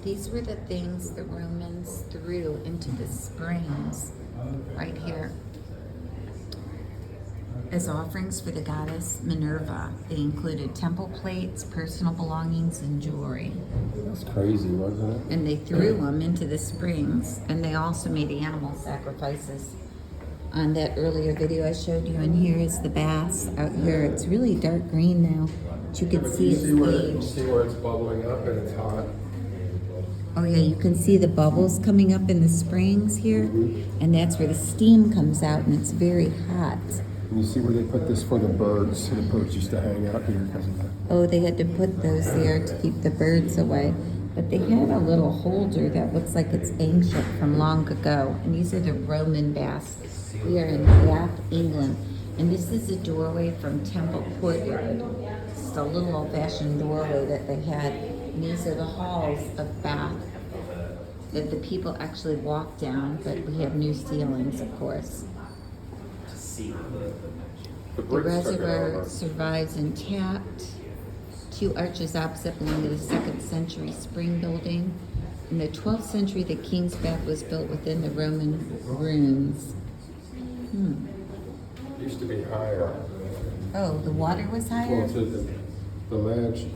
These were the things the Romans threw into the springs right here as offerings for the goddess Minerva. They included temple plates, personal belongings, and jewelry. That's crazy, wasn't it? And they threw them into the springs, and they also made animal sacrifices. On that earlier video I showed you, and here is the bass out here. It's really dark green now, but you can see it's aged. See where it's bubbling up and it's hot. Oh yeah, you can see the bubbles coming up in the springs here, and that's where the steam comes out, and it's very hot. And you see where they put this for the birds. The birds used to hang out here because of that. Oh, they had to put those there to keep the birds away. But they had a little holder that looks like it's ancient from long ago. And these are the Roman baths. We are in Bath, England. And this is a doorway from Temple Courtyard. It's a little old-fashioned doorway that they had. And these are the halls of Bath that the people actually walk down, but we have new ceilings, of course. The reservoir survives intact. Two arches opposite belong to the 2nd century spring building. In the 12th century, the King's Bath was built within the Roman ruins. It used to be higher. Oh, the water was higher? Well, to the ledge.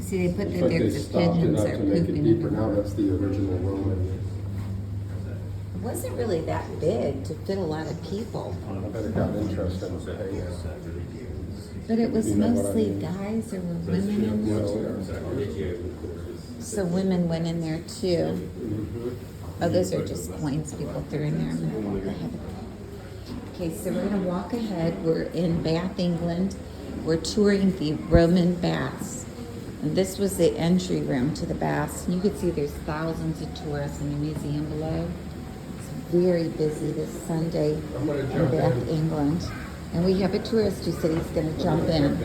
See, they put It's that like they there's the stopped it pigeons up are to make it pooping. deeper. Now that's the original Roman. It wasn't really that big to fit a lot of people. I bet it got interesting to hang out. But it was You know what I mostly mean? guys, or were women in there too? So women went in there too. Oh, those are just coins people threw in there. I'm gonna walk ahead. Okay, so we're gonna walk ahead. We're in Bath, England. We're touring the Roman baths. And this was the entry room to the baths. And you can see there's thousands of tourists in the museum below. It's very busy this Sunday in Bath, England. And we have a tourist who said he's gonna jump in.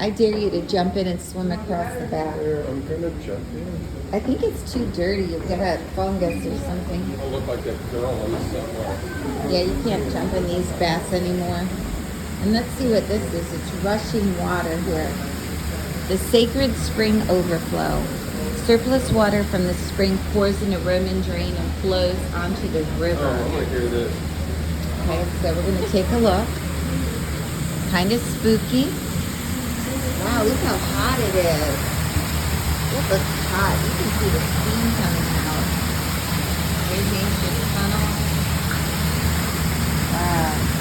I dare you to jump in and swim across the bath. I'm gonna jump in. I think it's too dirty. You'll get a fungus or something. It'll look like that girl on the subway. Yeah, you can't jump in these baths anymore. And let's see what this is. It's rushing water here. The sacred spring overflow. Surplus water from the spring pours in a Roman drain and flows onto the river. Oh, I want to hear this. Okay, so we're going to take a look. Kind of spooky. Wow, look how hot it is. It looks hot. You can see the steam coming out. There's the ancient tunnel. Wow.